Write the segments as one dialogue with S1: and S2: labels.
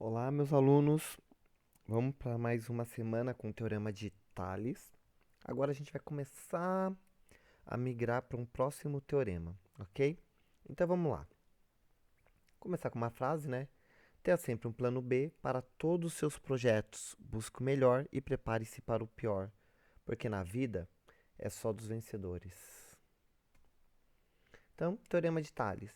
S1: Olá, meus alunos. Vamos para mais uma semana com o Teorema de Tales. Agora a gente vai começar a migrar para um próximo teorema, ok? Então vamos lá. Começar com uma frase, né? Tenha sempre um plano B para todos os seus projetos. Busque o melhor e prepare-se para o pior, porque na vida é só dos vencedores. Então, Teorema de Tales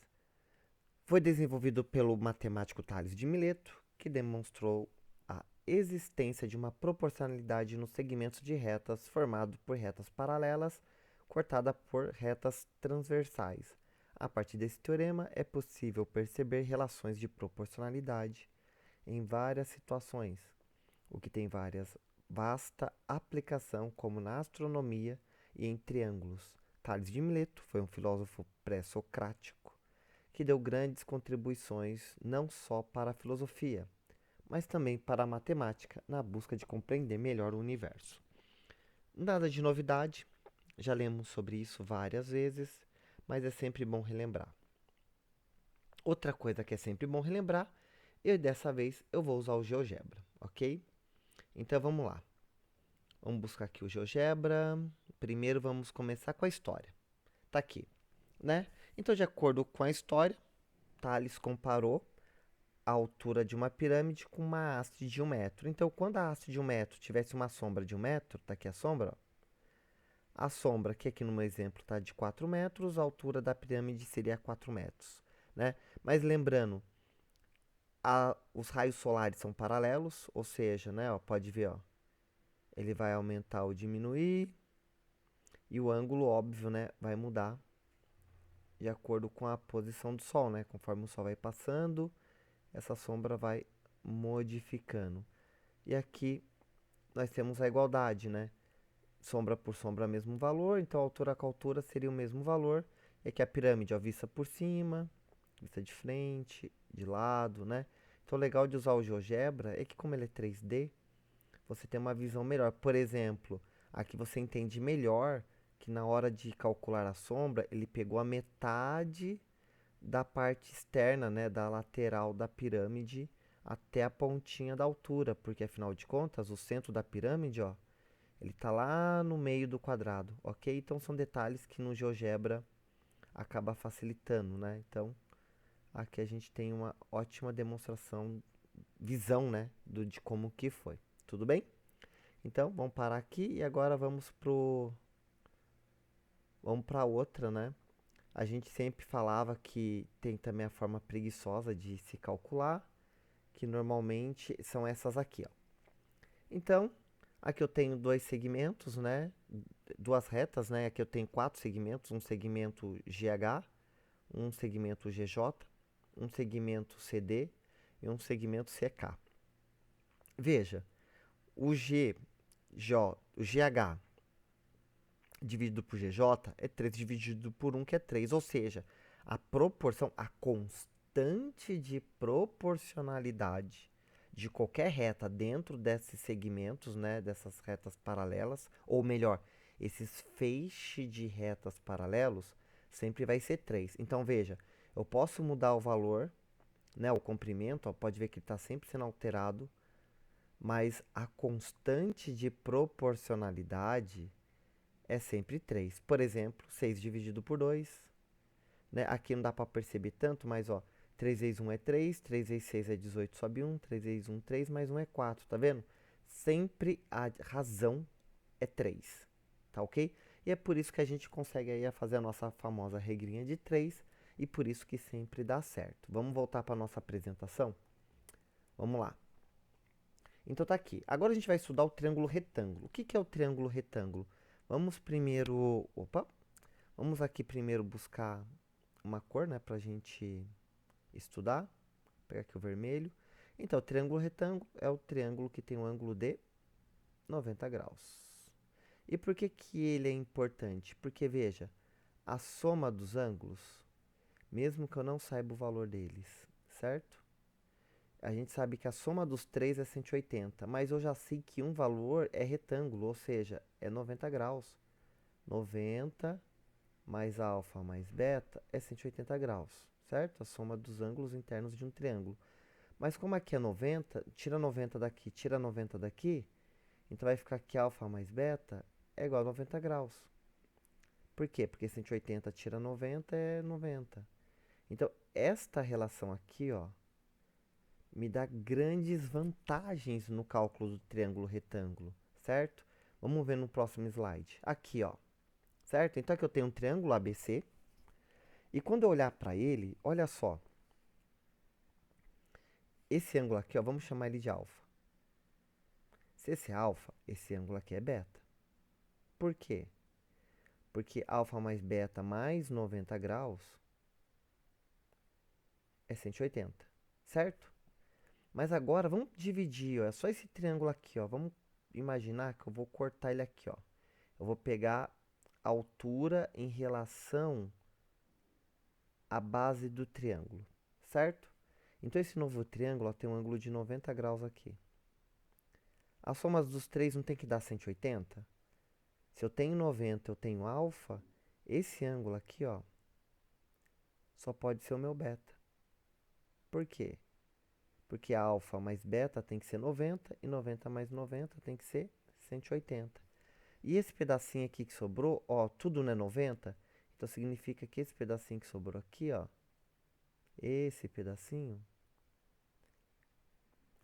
S1: foi desenvolvido pelo matemático Tales de Mileto, que demonstrou a existência de uma proporcionalidade nos segmentos de retas formado por retas paralelas cortada por retas transversais. A partir desse teorema, é possível perceber relações de proporcionalidade em várias situações, o que tem vasta aplicação, como na astronomia e em triângulos. Tales de Mileto foi um filósofo pré-socrático que deu grandes contribuições não só para a filosofia, mas também para a matemática, na busca de compreender melhor o universo. Nada de novidade, já lemos sobre isso várias vezes, mas é sempre bom relembrar. Outra coisa que é sempre bom relembrar, e dessa vez eu vou usar o GeoGebra, ok? Então vamos lá. Vamos buscar aqui o GeoGebra. Primeiro vamos começar com a história. Tá aqui, né? Então, de acordo com a história, Thales comparou a altura de uma pirâmide com uma haste de 1 metro. Então, quando a haste de 1 metro tivesse uma sombra de 1 metro, tá aqui a sombra, ó. A sombra, que aqui no meu exemplo está de 4 metros, a altura da pirâmide seria 4 metros, né? Mas lembrando, os raios solares são paralelos, ou seja, né, ó, pode ver, ó, ele vai aumentar ou diminuir, e o ângulo, óbvio, né, vai mudar de acordo com a posição do Sol, né? Conforme o Sol vai passando, essa sombra vai modificando. E aqui nós temos a igualdade, né? Sombra por sombra, mesmo valor, então altura com altura seria o mesmo valor. E aqui a pirâmide, ó, vista por cima, vista de frente, de lado, né? Então o legal de usar o GeoGebra é que como ele é 3D, você tem uma visão melhor. Por exemplo, aqui você entende melhor que na hora de calcular a sombra, ele pegou a metade da parte externa, né, da lateral da pirâmide até a pontinha da altura, porque afinal de contas, o centro da pirâmide, ó, ele está lá no meio do quadrado, ok? Então são detalhes que no GeoGebra acaba facilitando, né? Então aqui a gente tem uma ótima demonstração, visão, né, de como que foi. Tudo bem? Então vamos parar aqui e agora vamos para outra, né? A gente sempre falava que tem também a forma preguiçosa de se calcular, que normalmente são essas aqui, ó. Então, aqui eu tenho dois segmentos, né? Duas retas, né? Aqui eu tenho quatro segmentos, um segmento GH, um segmento GJ, um segmento CD e um segmento CK. Veja, o o GH dividido por GJ é 3 dividido por 1, que é 3, ou seja, a proporção, a constante de proporcionalidade de qualquer reta dentro desses segmentos, né, dessas retas paralelas, ou melhor, esses feixes de retas paralelos, sempre vai ser 3. Então veja, eu posso mudar o valor, né, o comprimento, ó, pode ver que está sempre sendo alterado, mas a constante de proporcionalidade é sempre 3. Por exemplo, 6 dividido por 2, né? Aqui não dá para perceber tanto, mas ó, 3 vezes 1 é 3, 3 vezes 6 é 18, sobe 1, 3 vezes 1, 3, mais 1 é 4, tá vendo? Sempre a razão é 3, tá ok? E é por isso que a gente consegue aí fazer a nossa famosa regrinha de 3 e por isso que sempre dá certo. Vamos voltar para nossa apresentação? Vamos lá. Então tá aqui. Agora a gente vai estudar o triângulo retângulo. O que que é o triângulo retângulo? Vamos primeiro, opa, vamos aqui primeiro buscar uma cor, né, pra gente estudar. Vou pegar aqui o vermelho. Então, o triângulo retângulo é o triângulo que tem um ângulo de 90 graus. E por que que ele é importante? Porque, veja, a soma dos ângulos, mesmo que eu não saiba o valor deles, certo? A gente sabe que a soma dos três é 180, mas eu já sei que um valor é retângulo, ou seja, é 90 graus. 90 mais alfa mais beta é 180 graus, certo? A soma dos ângulos internos de um triângulo. Mas como aqui é 90, tira 90 daqui, tira 90 daqui, então vai ficar que alfa mais beta é igual a 90 graus. Por quê? Porque 180 tira 90 é 90. Então, esta relação aqui, ó, me dá grandes vantagens no cálculo do triângulo retângulo, certo? Vamos ver no próximo slide. Aqui, ó, certo? Então aqui eu tenho um triângulo ABC. E quando eu olhar para ele, olha só. Esse ângulo aqui, ó, vamos chamar ele de alfa. Se esse é alfa, esse ângulo aqui é beta. Por quê? Porque alfa mais beta mais 90 graus é 180, certo? Mas agora vamos dividir, ó, é só esse triângulo aqui, ó. Vamos imaginar que eu vou cortar ele aqui, ó. Eu vou pegar a altura em relação à base do triângulo, certo? Então esse novo triângulo, ó, tem um ângulo de 90 graus aqui. A soma dos três não tem que dar 180? Se eu tenho 90, eu tenho alfa, esse ângulo aqui, ó, só pode ser o meu beta. Por quê? Porque alfa mais beta tem que ser 90 e 90 mais 90 tem que ser 180. E esse pedacinho aqui que sobrou, ó, tudo não é 90, então significa que esse pedacinho que sobrou aqui, ó, esse pedacinho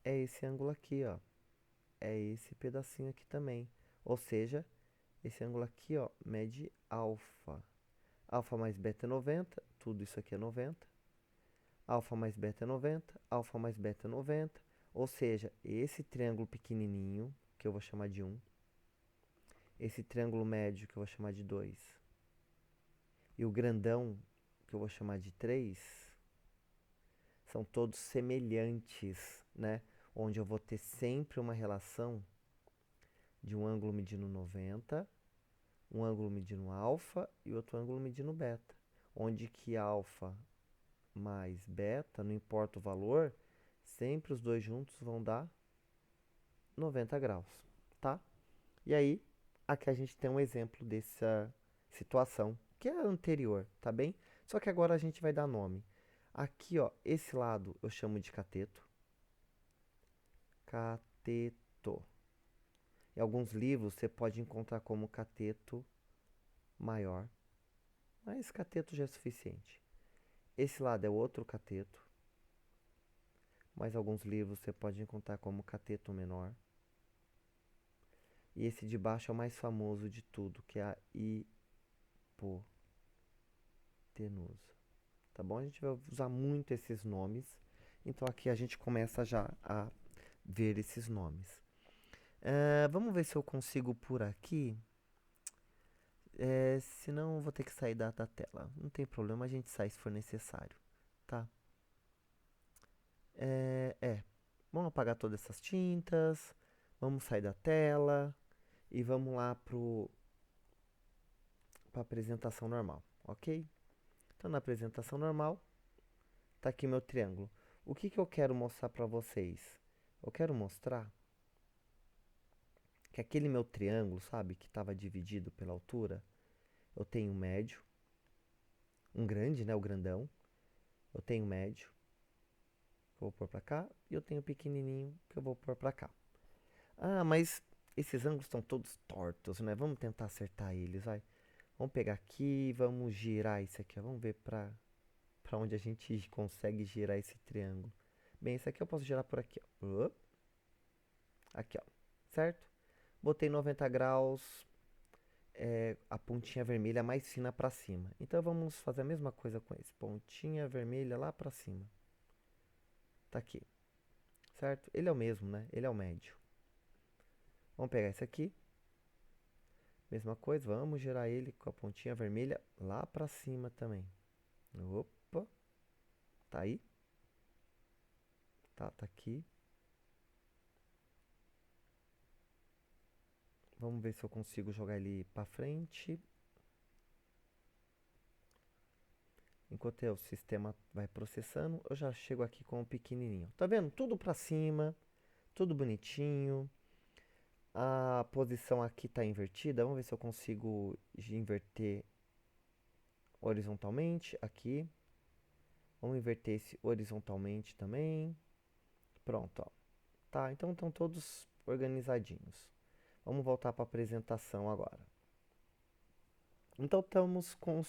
S1: é esse ângulo aqui, ó. É esse pedacinho aqui também. Ou seja, esse ângulo aqui, ó, mede alfa. Alfa mais beta é 90, tudo isso aqui é 90. Alfa mais beta é 90, alfa mais beta é 90. Ou seja, esse triângulo pequenininho, que eu vou chamar de 1, esse triângulo médio, que eu vou chamar de 2, e o grandão, que eu vou chamar de 3, são todos semelhantes, né? Onde eu vou ter sempre uma relação de um ângulo medindo 90, um ângulo medindo alfa e outro ângulo medindo beta. Onde que alfa mais beta, não importa o valor, sempre os dois juntos vão dar 90 graus, tá? E aí, aqui a gente tem um exemplo dessa situação, que é a anterior, tá bem? Só que agora a gente vai dar nome. Aqui, ó, esse lado eu chamo de cateto. Cateto. Em alguns livros você pode encontrar como cateto maior, mas cateto já é suficiente. Esse lado é outro cateto, mas alguns livros você pode encontrar como cateto menor. E esse de baixo é o mais famoso de tudo, que é a hipotenusa. Tá bom? A gente vai usar muito esses nomes. Então aqui a gente começa já a ver esses nomes. Vamos ver se eu consigo por aqui. Senão eu vou ter que sair da tela. Não tem problema, a gente sai se for necessário. Tá? Vamos apagar todas essas tintas. Vamos sair da tela. E vamos lá para a apresentação normal, ok? Então, na apresentação normal, tá aqui meu triângulo. O que eu quero mostrar para vocês? Eu quero mostrar que aquele meu triângulo, sabe, que estava dividido pela altura, eu tenho um médio, um grande, né, o grandão. Eu tenho um médio, que eu vou pôr para cá, e eu tenho um pequenininho, que eu vou pôr para cá. Ah, mas esses ângulos estão todos tortos, né? Vamos tentar acertar eles, vai. Vamos pegar aqui, vamos girar isso aqui, ó. Vamos ver para onde a gente consegue girar esse triângulo. Bem, esse aqui eu posso girar por aqui, ó. Aqui, ó. Certo? Botei 90 graus, a pontinha vermelha mais fina para cima. Então vamos fazer a mesma coisa com esse. Pontinha vermelha lá para cima. Tá aqui. Certo? Ele é o mesmo, né? Ele é o médio. Vamos pegar esse aqui. Mesma coisa, vamos girar ele com a pontinha vermelha lá para cima também. Opa. Tá aí? Tá aqui. Vamos ver se eu consigo jogar ele para frente. Enquanto o sistema vai processando, eu já chego aqui com o pequenininho. Tá vendo? Tudo para cima, tudo bonitinho. A posição aqui está invertida. Vamos ver se eu consigo inverter horizontalmente aqui. Vamos inverter esse horizontalmente também. Pronto, ó. Tá, então estão todos organizadinhos. Vamos voltar para a apresentação agora. Então estamos com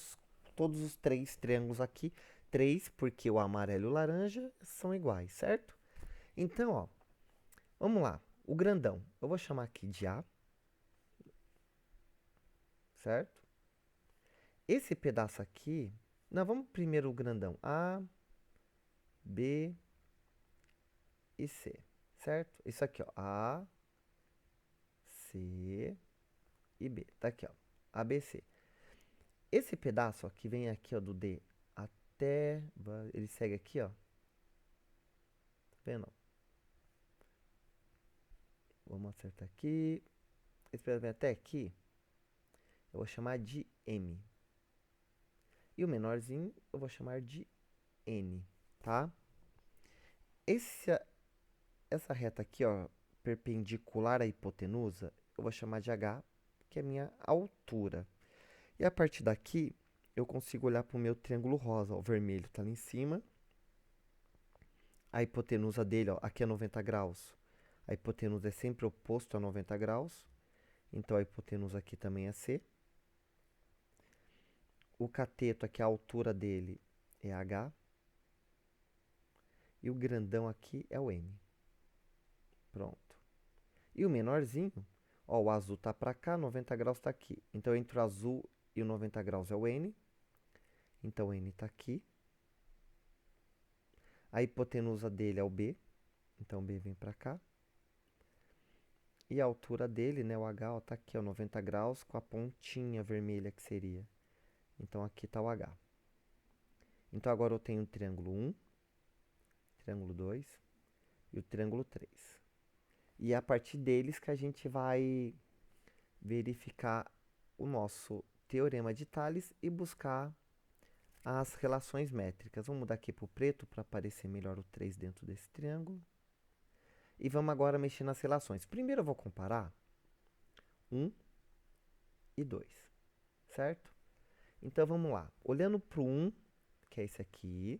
S1: todos os três triângulos aqui. Três, porque o amarelo e o laranja são iguais, certo? Então, ó, vamos lá. O grandão, eu vou chamar aqui de A, certo? Esse pedaço aqui, não, vamos primeiro o grandão. A, B e C, certo? Isso aqui, ó, A, C e B. Tá aqui, ó, ABC. Esse pedaço, ó, que vem aqui, ó, do D até, ele segue aqui, ó. Tá vendo? Vamos acertar aqui. Esse pedaço vem até aqui. Eu vou chamar de M. E o menorzinho eu vou chamar de N, tá? Essa reta aqui, ó, perpendicular à hipotenusa, eu vou chamar de H, que é a minha altura. E a partir daqui, eu consigo olhar para o meu triângulo rosa. Ó, o vermelho está ali em cima. A hipotenusa dele, ó, aqui é 90 graus. A hipotenusa é sempre oposto a 90 graus. Então, a hipotenusa aqui também é C. O cateto aqui, a altura dele é H. E o grandão aqui é o N. Pronto. E o menorzinho, ó, o azul tá para cá, 90 graus tá aqui. Então, entre o azul e o 90 graus é o N. Então, o N tá aqui. A hipotenusa dele é o B. Então, o B vem para cá. E a altura dele, né, o H, ó, tá aqui, ó, 90 graus com a pontinha vermelha que seria. Então, aqui tá o H. Então, agora eu tenho o triângulo 1, triângulo 2 e o triângulo 3. E é a partir deles que a gente vai verificar o nosso teorema de Tales e buscar as relações métricas. Vamos mudar aqui para o preto para aparecer melhor o 3 dentro desse triângulo. E vamos agora mexer nas relações. Primeiro eu vou comparar 1 e 2, certo? Então vamos lá. Olhando para o 1, que é esse aqui,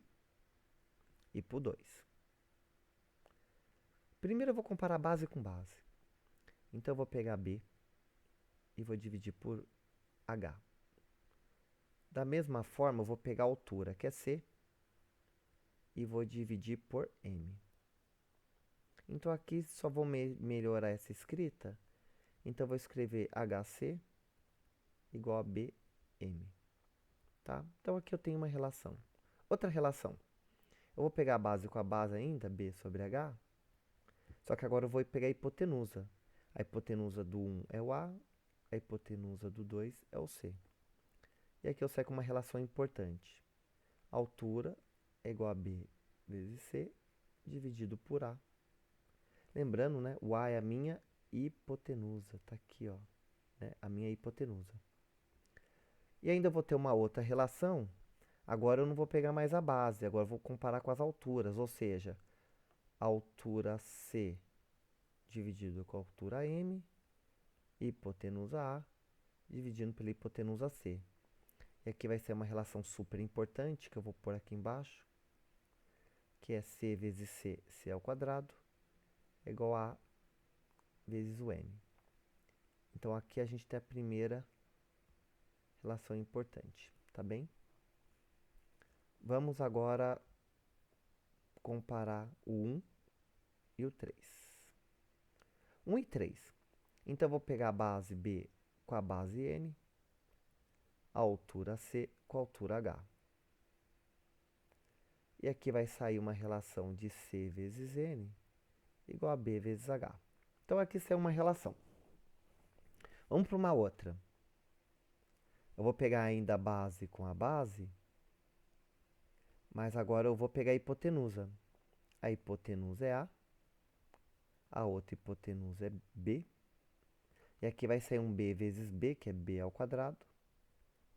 S1: e para o 2. Primeiro eu vou comparar base com base. Então eu vou pegar B e vou dividir por H. Da mesma forma, eu vou pegar a altura, que é C, e vou dividir por M. Então aqui só vou melhorar essa escrita. Então eu vou escrever HC igual a BM. Tá? Então aqui eu tenho uma relação. Outra relação. Eu vou pegar a base com a base ainda, B sobre H. Só que agora eu vou pegar a hipotenusa. A hipotenusa do 1 é o A, a hipotenusa do 2 é o C. E aqui eu saio com uma relação importante. A altura é igual a B vezes C dividido por A. Lembrando, né, o A é a minha hipotenusa. Tá aqui, ó, né, a minha hipotenusa. E ainda vou ter uma outra relação. Agora eu não vou pegar mais a base, agora eu vou comparar com as alturas, ou seja, a altura C dividido com a altura M, hipotenusa A, dividindo pela hipotenusa C. E aqui vai ser uma relação super importante, que eu vou pôr aqui embaixo, que é C vezes C, C ao quadrado, é igual a A vezes o M. Então aqui a gente tem a primeira relação importante, tá bem? Vamos agora comparar o 1 e o 3. 1 e 3. Então eu vou pegar a base B com a base N, a altura C com a altura H. E aqui vai sair uma relação de C vezes N igual a B vezes H. Então aqui isso é uma relação. Vamos para uma outra. Eu vou pegar ainda a base com a base, mas agora eu vou pegar a hipotenusa. A hipotenusa é a outra hipotenusa é B. E aqui vai sair um B vezes B, que é B ao quadrado,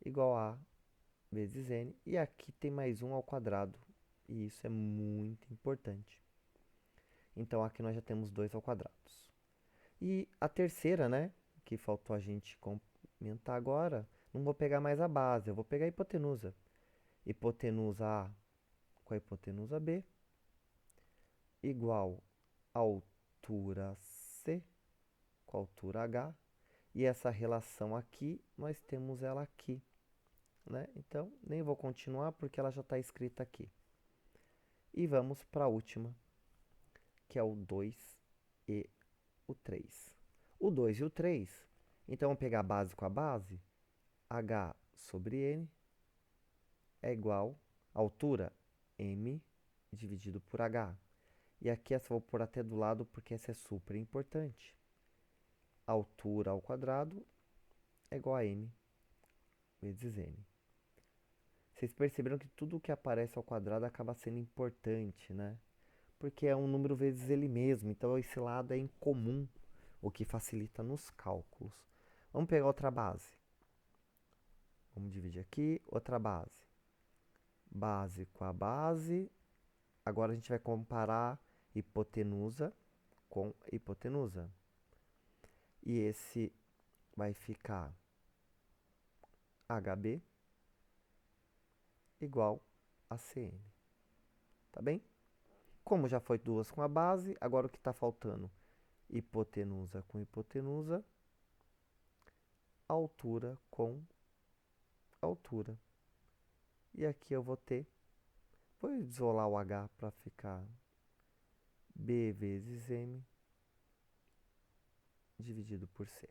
S1: igual a A vezes N. E aqui tem mais 1 ao quadrado. E isso é muito importante. Então aqui nós já temos 2 ao quadrado. E a terceira, né, que faltou a gente comentar agora, não vou pegar mais a base, eu vou pegar a hipotenusa. Hipotenusa A com a hipotenusa B igual altura C com a altura H. E essa relação aqui, nós temos ela aqui, né? Então, nem vou continuar porque ela já está escrita aqui. E vamos para a última, que é o 2 e o 3. O 2 e o 3, então vamos pegar a base com a base. H sobre N é igual a altura M dividido por H. E aqui essa eu vou pôr até do lado porque essa é super importante. Altura ao quadrado é igual a M vezes N. Vocês perceberam que tudo que aparece ao quadrado acaba sendo importante, né? Porque é um número vezes ele mesmo, então esse lado é incomum, o que facilita nos cálculos. Vamos pegar outra base. Vamos dividir aqui, outra base. Base com a base. Agora a gente vai comparar hipotenusa com hipotenusa. E esse vai ficar HB igual a CN. Tá bem? Como já foi duas com a base, agora o que está faltando? Hipotenusa com hipotenusa, altura com altura. E aqui eu vou isolar o H para ficar B vezes M dividido por C.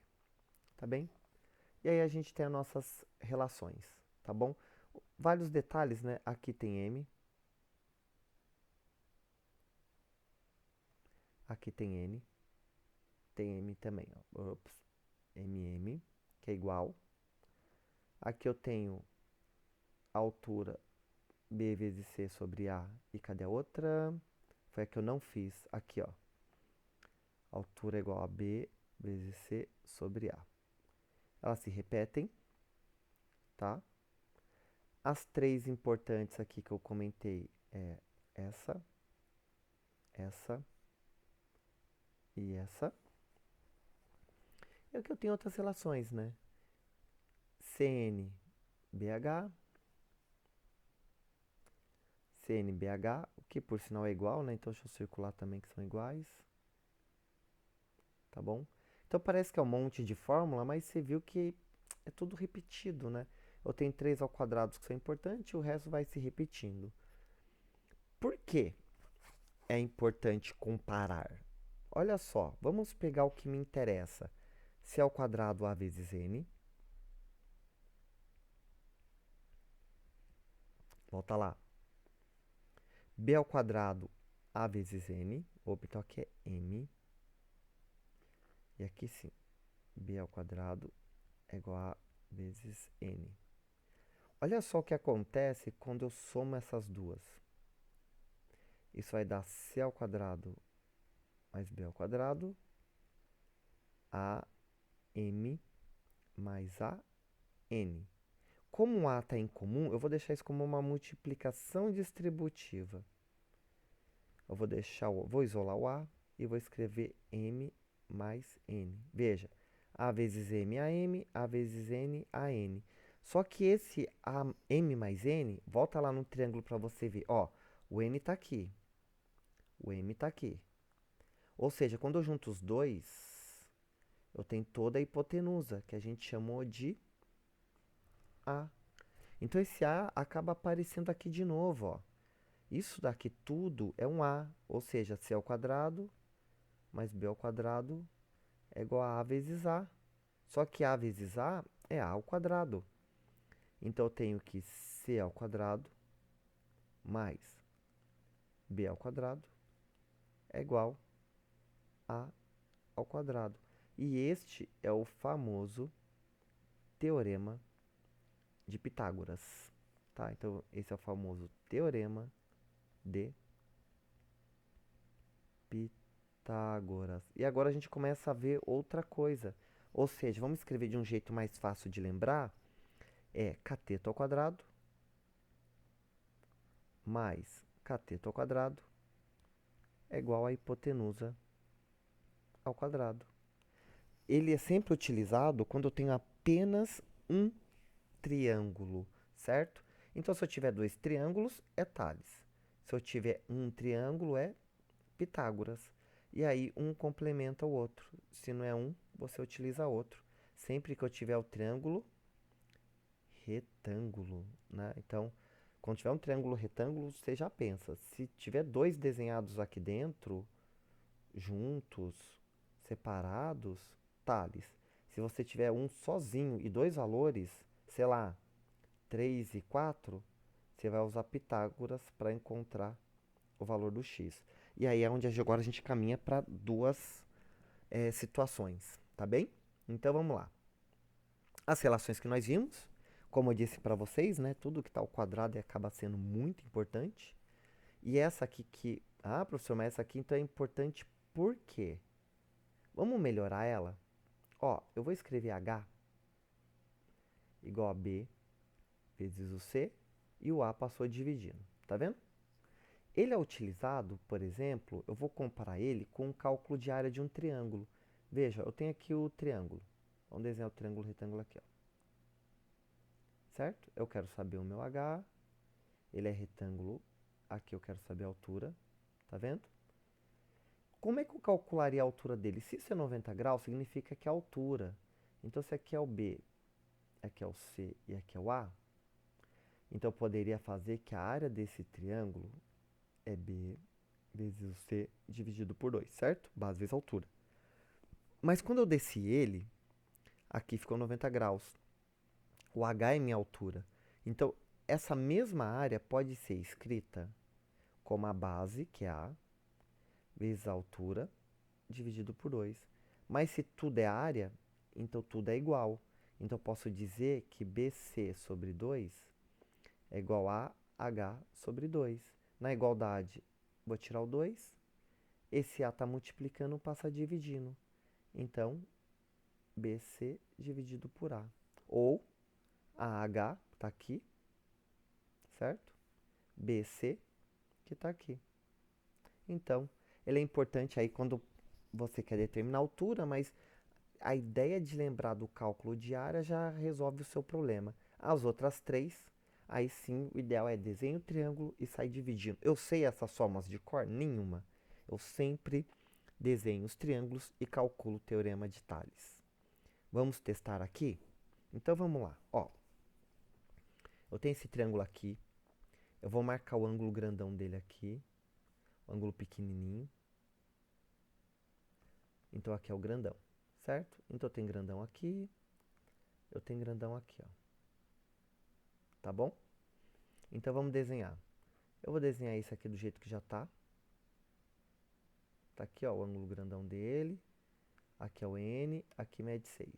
S1: Tá bem? E aí a gente tem as nossas relações, tá bom? Vários detalhes, né? Aqui tem M. Aqui tem N. Tem M também, ó. Ops. MM, que é igual. Aqui eu tenho a altura B vezes C sobre A. E cadê a outra? Foi a que eu não fiz. Aqui, ó. Altura é igual a B vezes C sobre A. Elas se repetem, tá? As três importantes aqui que eu comentei é essa e essa. E aqui eu tenho outras relações, né? CNBH, CNBH, o que por sinal é igual, né? Então deixa eu circular também que são iguais. Tá bom? Então parece que é um monte de fórmula, mas você viu que é tudo repetido, né? Eu tenho 3 ao quadrado que são importantes e o resto vai se repetindo. Por que é importante comparar? Olha só, vamos pegar o que me interessa. C ao quadrado A vezes N. Volta lá. B ao quadrado A vezes N. Opa, então aqui é M. E aqui sim. B ao quadrado é igual a vezes N. Olha só o que acontece quando eu somo essas duas. Isso vai dar C ao quadrado mais B ao quadrado. AM mais AN. Como o A está em comum, eu vou deixar isso como uma multiplicação distributiva. Eu vou isolar o A e vou escrever M mais N. Veja, A vezes M AM, A vezes N, AN. Só que esse M mais N, volta lá no triângulo para você ver. Ó, o N está aqui, o M está aqui. Ou seja, quando eu junto os dois, eu tenho toda a hipotenusa, que a gente chamou de A. Então esse A acaba aparecendo aqui de novo, ó. Isso daqui tudo é um A, ou seja, C ao quadrado mais B ao quadrado é igual a vezes A. Só que A vezes A é A ao quadrado. Então eu tenho que C ao quadrado mais B ao quadrado é igual a ao quadrado. E este é o famoso teorema de Pitágoras. Tá? Então esse é o famoso teorema de Pitágoras. E agora a gente começa a ver outra coisa. Ou seja, vamos escrever de um jeito mais fácil de lembrar. É cateto ao quadrado mais cateto ao quadrado é igual a hipotenusa ao quadrado. Ele é sempre utilizado quando eu tenho apenas um triângulo, certo? Então, se eu tiver dois triângulos, é Tales. Se eu tiver um triângulo, é Pitágoras. E aí um complementa o outro. Se não é um, você utiliza outro. Sempre que eu tiver o triângulo retângulo, né? Então, quando tiver um triângulo retângulo, você já pensa. Se tiver dois desenhados aqui dentro, juntos, separados, Tales. Se você tiver um sozinho e dois valores, sei lá, 3 e 4, você vai usar Pitágoras para encontrar o valor do x. E aí é onde agora a gente caminha para duas situações, tá bem? Então vamos lá. As relações que nós vimos, como eu disse para vocês, né, tudo que está ao quadrado acaba sendo muito importante. E essa aqui que... Ah, professor, mas essa aqui então é importante por quê? Vamos melhorar ela? Ó, eu vou escrever h igual a b vezes o c e o a passou dividindo, tá vendo? Ele é utilizado, por exemplo, eu vou comparar ele com o cálculo de área de um triângulo. Veja, eu tenho aqui o triângulo. Vamos desenhar o triângulo retângulo aqui, ó. Certo? Eu quero saber o meu h, ele é retângulo, aqui eu quero saber a altura, tá vendo? Como é que eu calcularia a altura dele? Se isso é 90 graus, significa que é a altura. Então, se aqui é o b, aqui é o c e aqui é o a, então eu poderia fazer que a área desse triângulo é b vezes o c dividido por 2, certo? Base vezes altura. Mas quando eu desci ele, aqui ficou 90 graus. O h é minha altura. Então, essa mesma área pode ser escrita como a base, que é a, vezes a altura, dividido por 2. Mas se tudo é área, então tudo é igual. Então, eu posso dizer que BC sobre 2 é igual a H sobre 2. Na igualdade, vou tirar o 2. Esse A está multiplicando, passa dividindo. Então, BC dividido por A. Ou AH, está aqui, certo? BC, que está aqui. Então, ele é importante aí quando você quer determinar a altura, mas a ideia de lembrar do cálculo de área já resolve o seu problema. As outras três, aí sim, o ideal é desenho o triângulo e sair dividindo. Eu sei essas somas de cor? Nenhuma. Eu sempre desenho os triângulos e calculo o teorema de Tales. Vamos testar aqui? Então vamos lá. Ó, eu tenho esse triângulo aqui. Eu vou marcar o ângulo grandão dele aqui. O ângulo pequenininho. Então aqui é o grandão, certo? Então eu tenho grandão aqui. Eu tenho grandão aqui, ó. Tá bom? Então vamos desenhar. Eu vou desenhar isso aqui do jeito que já tá. Tá aqui, ó, o ângulo grandão dele. Aqui é o N, aqui mede 6.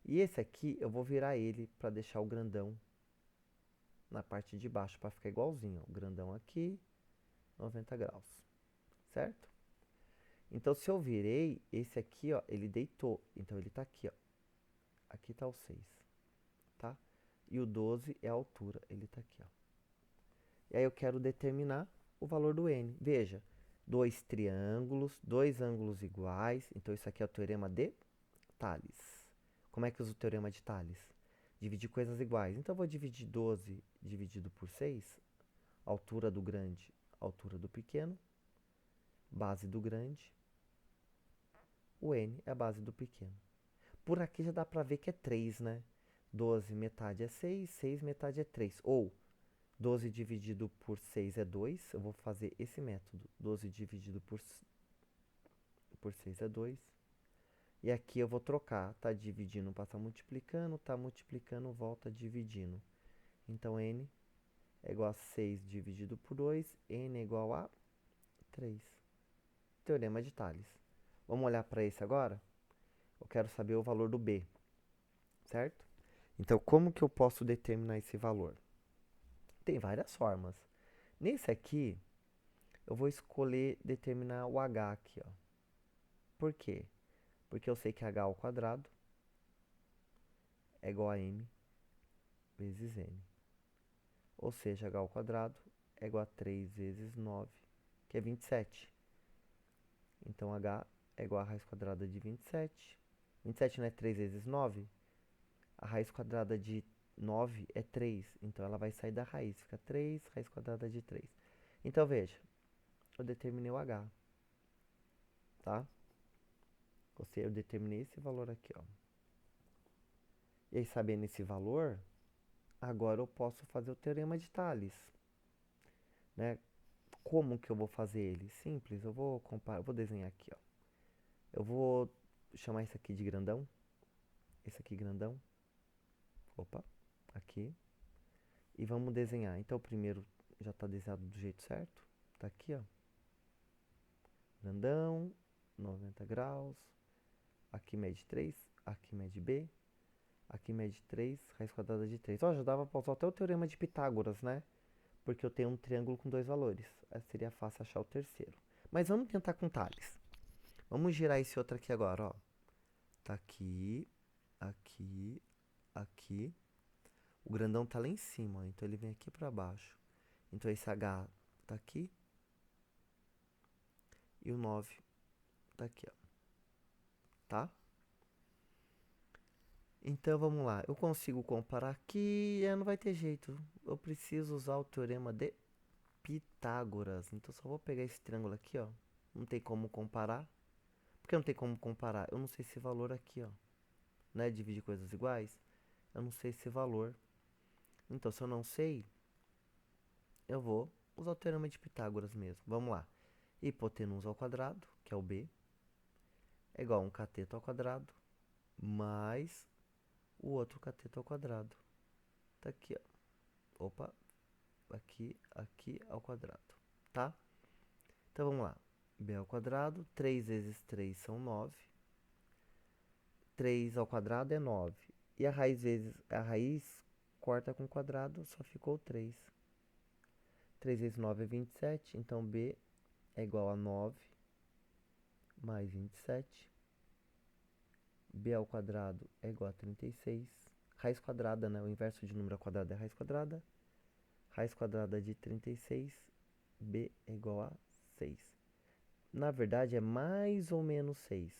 S1: E esse aqui eu vou virar ele para deixar o grandão na parte de baixo para ficar igualzinho. Ó. O grandão aqui, 90 graus, certo? Então se eu virei, esse aqui, ó, ele deitou. Então ele tá aqui, ó. Aqui tá o 6, tá? E o 12 é a altura, ele tá aqui, ó. E aí eu quero determinar o valor do N. Veja, dois triângulos, dois ângulos iguais. Então isso aqui é o teorema de Tales. Como é que usa o teorema de Tales? Dividir coisas iguais. Então eu vou dividir 12 dividido por 6, altura do grande, altura do pequeno, base do grande, o N é a base do pequeno. Por aqui já dá para ver que é 3, né? 12 metade é 6, 6 metade é 3. Ou 12 dividido por 6 é 2. Eu vou fazer esse método. 12 dividido por 6 é 2. E aqui eu vou trocar. Tá dividindo, passa multiplicando. Tá multiplicando, volta dividindo. Então, N é igual a 6 dividido por 2. N é igual a 3. Teorema de Tales. Vamos olhar para esse agora? Eu quero saber o valor do B. Certo? Então, como que eu posso determinar esse valor? Tem várias formas. Nesse aqui, eu vou escolher determinar o h aqui, ó. Por quê? Porque eu sei que h ao quadrado é igual a m vezes n. Ou seja, h ao quadrado é igual a 3 vezes 9, que é 27. Então, h é igual a raiz quadrada de 27. 27 não é 3 vezes 9? A raiz quadrada de 9 é 3. Então, ela vai sair da raiz. Fica 3 raiz quadrada de 3. Então, veja. Eu determinei o h. tá? Ou seja, eu determinei esse valor aqui, ó. E aí, sabendo esse valor, agora eu posso fazer o teorema de Tales, né? Como que eu vou fazer ele? Simples, eu vou comparar, eu vou desenhar aqui, ó. Eu vou chamar esse aqui de grandão, esse aqui grandão. Opa, aqui. E vamos desenhar. Então, o primeiro já está desenhado do jeito certo. Tá aqui, ó. Grandão, 90 graus. Aqui mede 3, aqui mede B. Aqui mede 3, raiz quadrada de 3. Ó, já dava para usar até o teorema de Pitágoras, né? Porque eu tenho um triângulo com dois valores. Aí seria fácil achar o terceiro. Mas vamos tentar com Tales. Vamos girar esse outro aqui agora, ó. Tá aqui, aqui, aqui. O grandão tá lá em cima, ó, então ele vem aqui para baixo. Então esse H tá aqui. E o 9 tá aqui, ó. Tá? Então vamos lá. Eu consigo comparar aqui, não vai ter jeito. Eu preciso usar o teorema de Pitágoras. Então só vou pegar esse triângulo aqui, ó. Não tem como comparar. Por que não tem como comparar? Eu não sei esse valor aqui, ó. Né? Dividir coisas iguais. Eu não sei esse valor. Então, se eu não sei, eu vou usar o teorema de Pitágoras mesmo. Vamos lá. Hipotenusa ao quadrado, que é o B, é igual a um cateto ao quadrado, mais o outro cateto ao quadrado. Tá aqui, ó. Opa. Aqui, aqui ao quadrado. Tá? Então, vamos lá. B ao quadrado, 3 vezes 3 são 9. 3 ao quadrado é 9. E a raiz corta com o quadrado, só ficou 3. 3 vezes 9 é 27, então B é igual a 9 mais 27. B ao quadrado é igual a 36. Raiz quadrada, né? O inverso de número ao quadrado é raiz quadrada. Raiz quadrada de 36, B é igual a 6. Na verdade, é mais ou menos 6.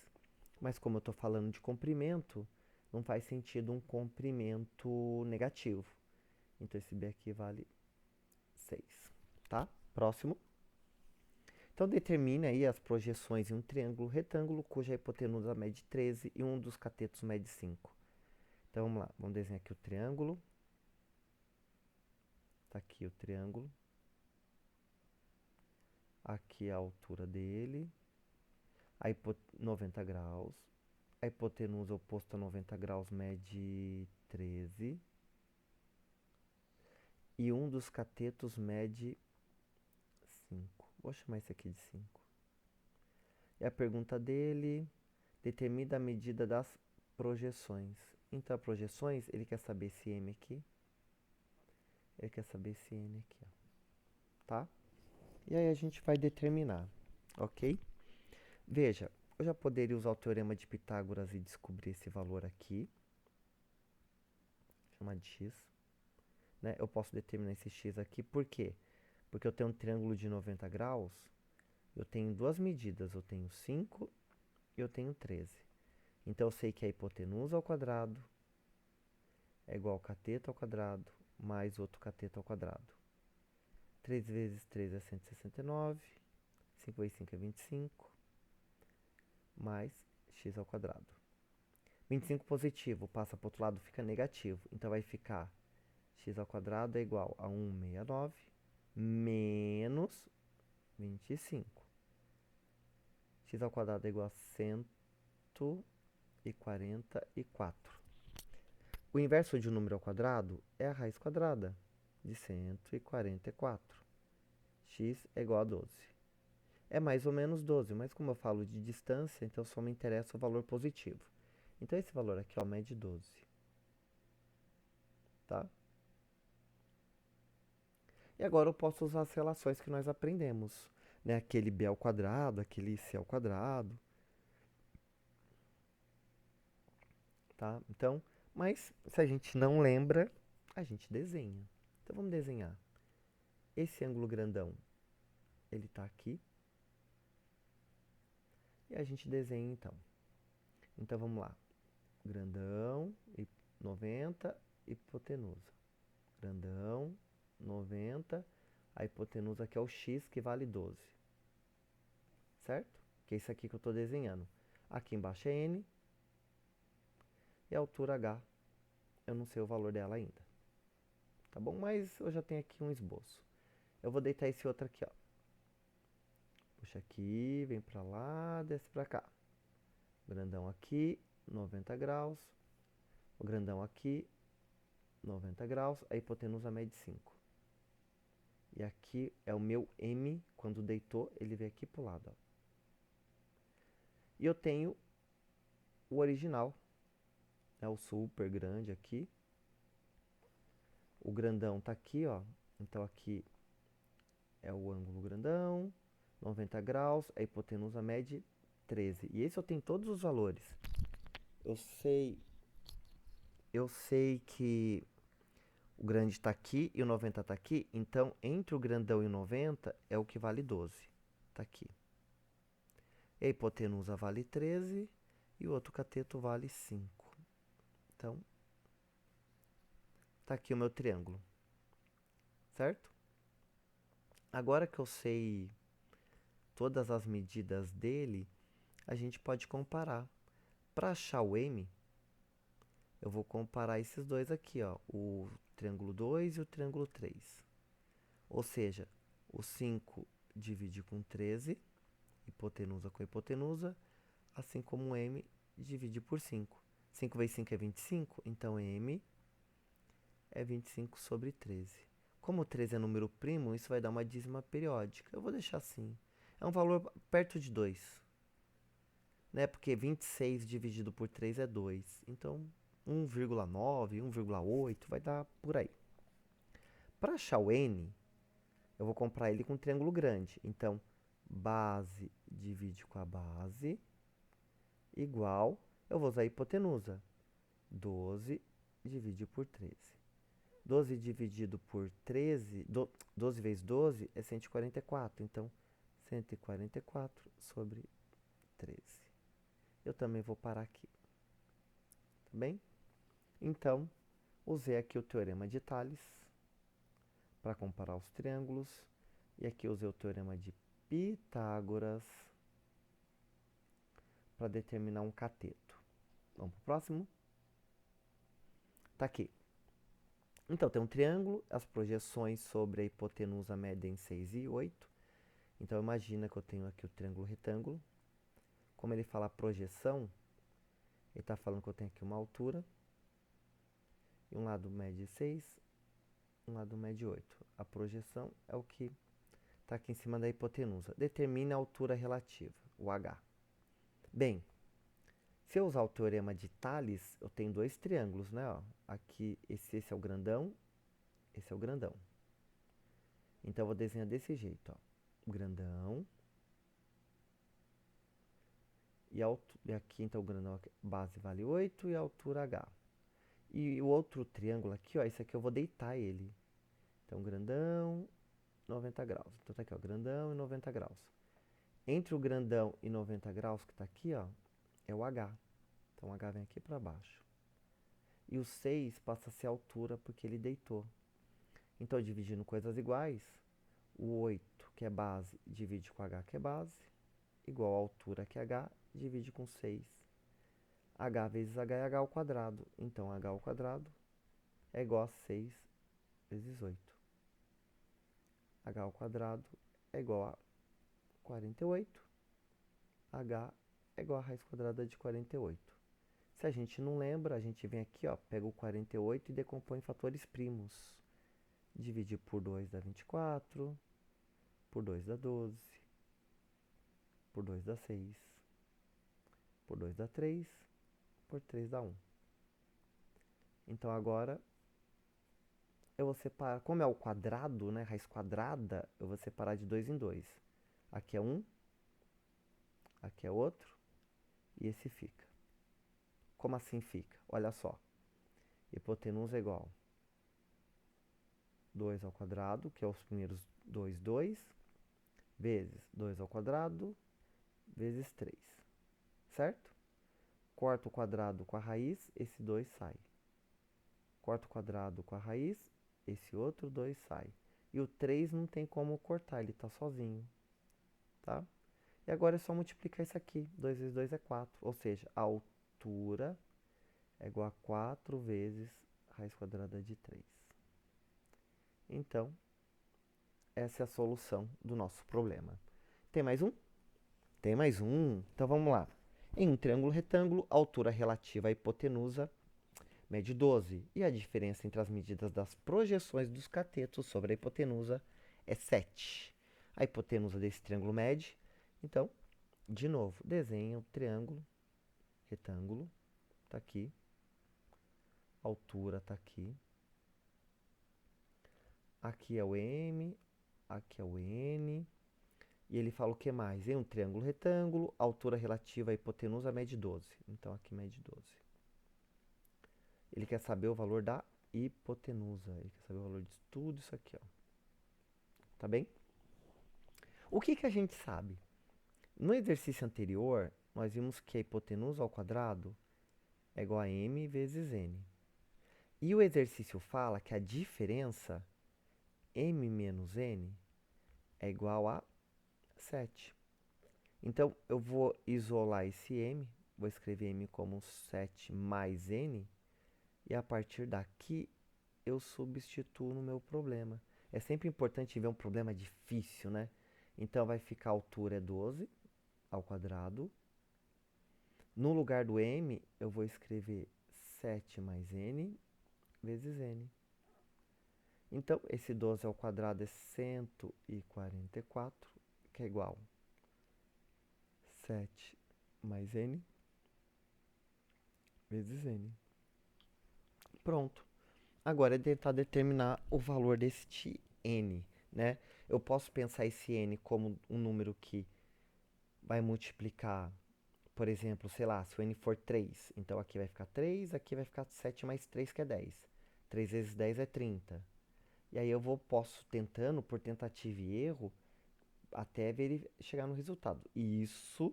S1: Mas como eu estou falando de comprimento, não faz sentido um comprimento negativo. Então, esse B aqui vale 6, tá? Próximo. Então, determine aí as projeções em um triângulo retângulo cuja hipotenusa mede 13 e um dos catetos mede 5. Então, vamos lá. Vamos desenhar aqui o triângulo. Tá aqui o triângulo. Aqui a altura dele. A 90 graus. A hipotenusa oposta a 90 graus mede 13. E um dos catetos mede 5. Vou chamar esse aqui de 5. E a pergunta dele, determina a medida das projeções. Então, projeções, ele quer saber esse M aqui. Ele quer saber esse N aqui, ó. Tá? E aí a gente vai determinar, ok? Veja, eu já poderia usar o teorema de Pitágoras e descobrir esse valor aqui. Chamar de x. Né? Eu posso determinar esse x aqui, por quê? Porque eu tenho um triângulo de 90 graus, eu tenho duas medidas, eu tenho 5 e eu tenho 13. Então, eu sei que a hipotenusa ao quadrado é igual ao cateto ao quadrado mais outro cateto ao quadrado. 3 vezes 3 é 169, 5 vezes 5 é 25, mais x ao quadrado. 25 positivo, passa para o outro lado, fica negativo. Então, vai ficar x ao quadrado é igual a 169 menos 25. X ao quadrado é igual a 144. O inverso de um número ao quadrado é a raiz quadrada de 144. X é igual a 12. É mais ou menos 12, mas como eu falo de distância, então só me interessa o valor positivo. Então, esse valor aqui, ó, mede 12. Tá? E agora eu posso usar as relações que nós aprendemos, né? Aquele b ao quadrado, aquele c ao quadrado. Tá? Então, mas se a gente não lembra, a gente desenha. Então, vamos desenhar. Esse ângulo grandão, ele está aqui. E a gente desenha, então. Então, vamos lá. Grandão, 90, hipotenusa. Grandão, 90. A hipotenusa aqui é o x, que vale 12. Certo? que é isso aqui que eu estou desenhando. Aqui embaixo é N, e a altura H, eu não sei o valor dela ainda. Tá bom? Mas eu já tenho aqui um esboço. Eu vou deitar esse outro aqui, ó. Puxa aqui, vem pra lá, desce pra cá. Grandão aqui, 90 graus. O grandão aqui, 90 graus. A hipotenusa mede 5. E aqui é o meu M, quando deitou, ele vem aqui pro lado, ó. E eu tenho o original, é o super grande aqui. O grandão tá aqui, ó. Então aqui é o ângulo grandão, 90 graus, a hipotenusa mede 13. E esse eu tenho todos os valores. Eu sei que o grande está aqui e o 90 está aqui, então entre o grandão e o 90 é o que vale 12. Está aqui. E a hipotenusa vale 13 e o outro cateto vale 5. Então, está aqui o meu triângulo. Certo? Agora que eu sei todas as medidas dele, a gente pode comparar. Para achar o M, eu vou comparar esses dois aqui, ó, o triângulo 2 e o triângulo 3. Ou seja, o 5 divide com 13, hipotenusa com hipotenusa, assim como o M divide por 5. 5 vezes 5 é 25, então M é 25 sobre 13. Como 13 é número primo, isso vai dar uma dízima periódica. Eu vou deixar assim. É um valor perto de 2. Né? Porque 26 dividido por 3 é 2. Então, 1,9, 1,8 vai dar por aí. Para achar o N, eu vou comparar ele com um triângulo grande. Então, base divide com a base, igual, eu vou usar a hipotenusa. 12 divide por 13. 12 dividido por 13, 12 vezes 12 é 144. Então, 144 sobre 13. Eu também vou parar aqui. Tá bem? Então, usei aqui o teorema de Tales para comparar os triângulos. E aqui usei o teorema de Pitágoras para determinar um cateto. Vamos para o próximo? Tá aqui. Então, tem um triângulo, as projeções sobre a hipotenusa medem 6 e 8. Então, imagina que eu tenho aqui o triângulo retângulo. Como ele fala projeção, ele está falando que eu tenho aqui uma altura. E um lado mede 6, um lado mede 8. A projeção é o que está aqui em cima da hipotenusa. Determine a altura relativa, o H. Bem, se eu usar o teorema de Tales, eu tenho dois triângulos, né? Ó. Aqui, esse é o grandão, esse é o grandão. Então, eu vou desenhar desse jeito, ó. Grandão. E aqui, então, o grandão, base vale 8 e a altura H. E o outro triângulo aqui, ó, esse aqui eu vou deitar ele. Então, grandão, 90 graus. Então, tá aqui, ó, grandão e 90 graus. Entre o grandão e 90 graus, que tá aqui, ó, é o H. Então, o H vem aqui para baixo. E o 6 passa a ser a altura porque ele deitou. Então, dividindo coisas iguais, o 8, que é base, divide com H, que é base, igual a altura, que é H, divide com 6. H vezes H é H ao quadrado. Então, H ao quadrado é igual a 6 vezes 8. H ao quadrado é igual a 48. H é igual a raiz quadrada de 48. Se a gente não lembra, a gente vem aqui, ó, pega o 48 e decompõe em fatores primos. Dividir por 2 dá 24, por 2 dá 12, por 2 dá 6, por 2 dá 3, por 3 dá 1. Então agora eu vou separar, como é o quadrado, né, raiz quadrada, eu vou separar de 2 em 2. Aqui é 1, aqui é outro, e esse fica. Como assim fica? Olha só. Hipotenusa é igual a 2 ao quadrado, que é os primeiros 2, vezes 2 ao quadrado, vezes 3. Certo? Corta o quadrado com a raiz, esse 2 sai. Corta o quadrado com a raiz, esse outro 2 sai. E o 3 não tem como cortar, ele está sozinho. Tá? E agora é só multiplicar isso aqui. 2 vezes 2 é 4. Ou seja, a altura é igual a 4 vezes raiz quadrada de 3. Então, essa é a solução do nosso problema. Tem mais um? Tem mais um. Então vamos lá. Em um triângulo retângulo, a altura relativa à hipotenusa mede 12. E a diferença entre as medidas das projeções dos catetos sobre a hipotenusa é 7. A hipotenusa desse triângulo mede. Então, de novo, desenha o triângulo retângulo. Está aqui. A altura está aqui. Aqui é o M. Aqui é o N. E ele fala o que mais? Em um triângulo retângulo, a altura relativa à hipotenusa mede 12. Então, aqui mede 12. Ele quer saber o valor da hipotenusa. Ele quer saber o valor de tudo isso aqui, ó. Tá bem? O que que a gente sabe? No exercício anterior, nós vimos que a hipotenusa ao quadrado é igual a m vezes n. E o exercício fala que a diferença m menos n é igual a 7. Então, eu vou isolar esse m, vou escrever m como 7 mais n, e a partir daqui eu substituo no meu problema. É sempre importante ver um problema difícil, né? Então, vai ficar a altura é 12 ao quadrado. No lugar do m, eu vou escrever 7 mais n vezes n. Então, esse 12 ao quadrado é 144, que é igual a 7 mais n vezes n. Pronto. Agora é tentar determinar o valor deste n, né? Eu posso pensar esse n como um número que vai multiplicar, por exemplo, sei lá, se o n for 3, então aqui vai ficar 3, aqui vai ficar 7 mais 3, que é 10. 3 vezes 10 é 30. E aí posso tentando, por tentativa e erro, até chegar no resultado. E isso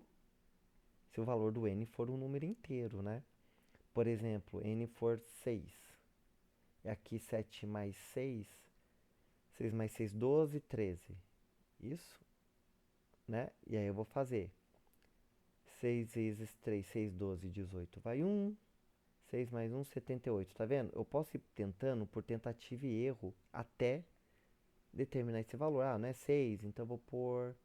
S1: se o valor do n for um número inteiro, né? Por exemplo, n for 6. E aqui 7 mais 6, 6 mais 6, 12, 13. Isso, né? E aí eu vou fazer 6 vezes 3, 6, 12, 18, vai 1. 6 mais 1, 78. Tá vendo? Eu posso ir tentando por tentativa e erro até determinar esse valor. Ah, não é 6, então eu vou pôr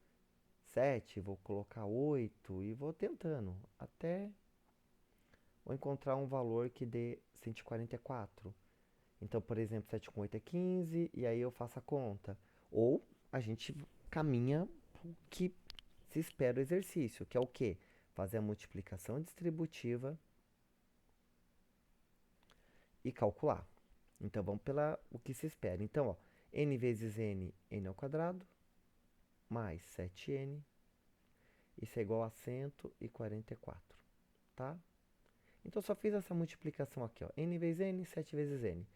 S1: 7, vou colocar 8 e vou tentando até eu encontrar um valor que dê 144. Então, por exemplo, 7 com 8 é 15, e aí eu faço a conta. Ou a gente caminha o que se espera o exercício, que é o quê? Fazer a multiplicação distributiva e calcular. Então, vamos pela o que se espera. Então, ó, n vezes n, n ao quadrado, mais 7n, isso é igual a 144, tá? Então, só fiz essa multiplicação aqui, ó, n vezes n, 7 vezes n.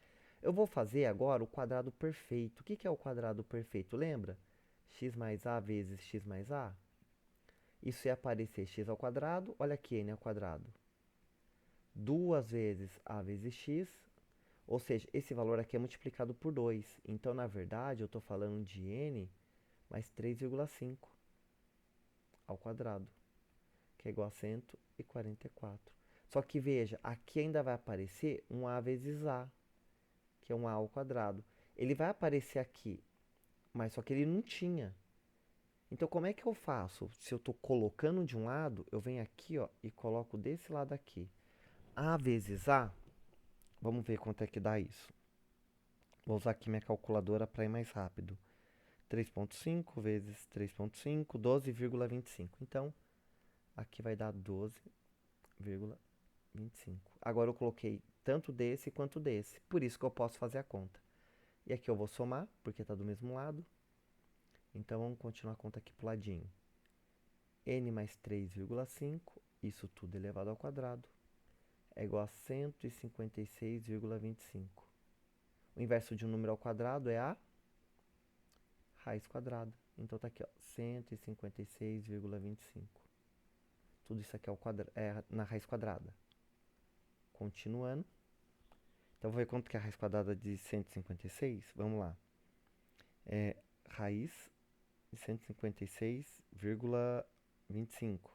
S1: Eu vou fazer agora o quadrado perfeito. O que que é o quadrado perfeito? Lembra? X mais a vezes x mais a. Isso ia aparecer x ao quadrado, olha aqui, n ao quadrado. 2 vezes a vezes x, ou seja, esse valor aqui é multiplicado por 2. Então, na verdade, eu estou falando de n mais 3,5 ao quadrado, que é igual a 144. Só que veja, aqui ainda vai aparecer um a vezes a, que é um a ao quadrado. Ele vai aparecer aqui, mas só que ele não tinha. Então, como é que eu faço? Se eu estou colocando de um lado, eu venho aqui, ó, e coloco desse lado aqui. A vezes a, vamos ver quanto é que dá isso. Vou usar aqui minha calculadora para ir mais rápido. 3,5 vezes 3,5, 12,25. Então, aqui vai dar 12,25. Agora eu coloquei tanto desse quanto desse. Por isso que eu posso fazer a conta. E aqui eu vou somar, porque está do mesmo lado. Então, vamos continuar a conta aqui para o ladinho. N mais 3,5, isso tudo elevado ao quadrado, é igual a 156,25. O inverso de um número ao quadrado é a raiz quadrada. Então, está aqui, ó, 156,25. Tudo isso aqui é na raiz quadrada. Continuando. Então, vou ver quanto que é a raiz quadrada de 156. Vamos lá. É raiz de 156,25. 25.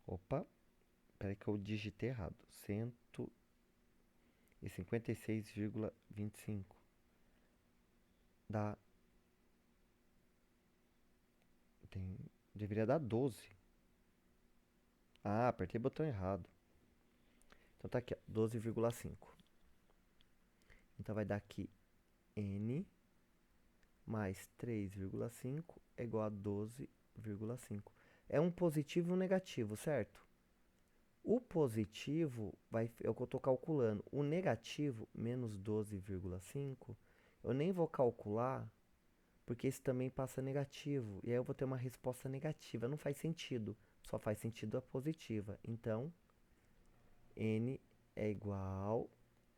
S1: Opa, peraí que eu digitei errado. 156,25 dá. Deveria dar 12. Ah, apertei o botão errado. Então tá aqui, ó, 12,5. Então vai dar aqui N mais 3,5 é igual a 12,5. É um positivo e um negativo, certo? O positivo é o que eu estou calculando. O negativo, menos 12,5, eu nem vou calcular, porque esse também passa negativo. E aí eu vou ter uma resposta negativa. Não faz sentido. Só faz sentido a positiva. Então, N é igual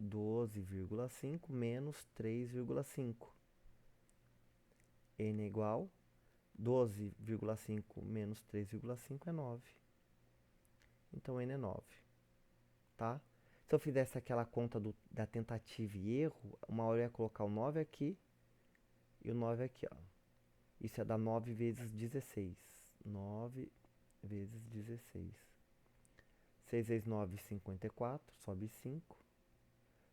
S1: a 12,5 menos 3,5. N é igual a 12,5 menos 3,5 é 9. Então, N é 9. Tá? Se eu fizesse aquela conta da tentativa e erro, uma hora eu ia colocar o 9 aqui e o 9 aqui, ó. Isso ia dar 9 vezes 16. 9 vezes 16. 6 vezes 9, 54. Sobe 5.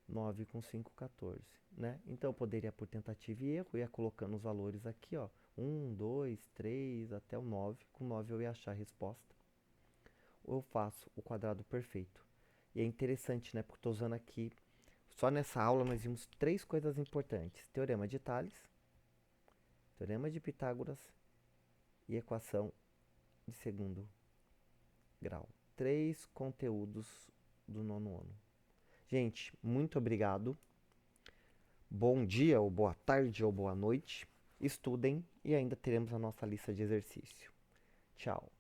S1: 9 com 5, 14. Né? Então eu poderia, por tentativa e erro, ia colocando os valores aqui, ó. 1, 2, 3, até o 9. Com 9 eu ia achar a resposta. Ou eu faço o quadrado perfeito. E é interessante, né? Porque estou usando aqui, só nessa aula nós vimos 3 coisas importantes. Teorema de Tales, Teorema de Pitágoras e equação de segundo grau. 3 conteúdos do nono ano. Gente, muito obrigado. Bom dia, ou boa tarde, ou boa noite. Estudem e ainda teremos a nossa lista de exercício. Tchau.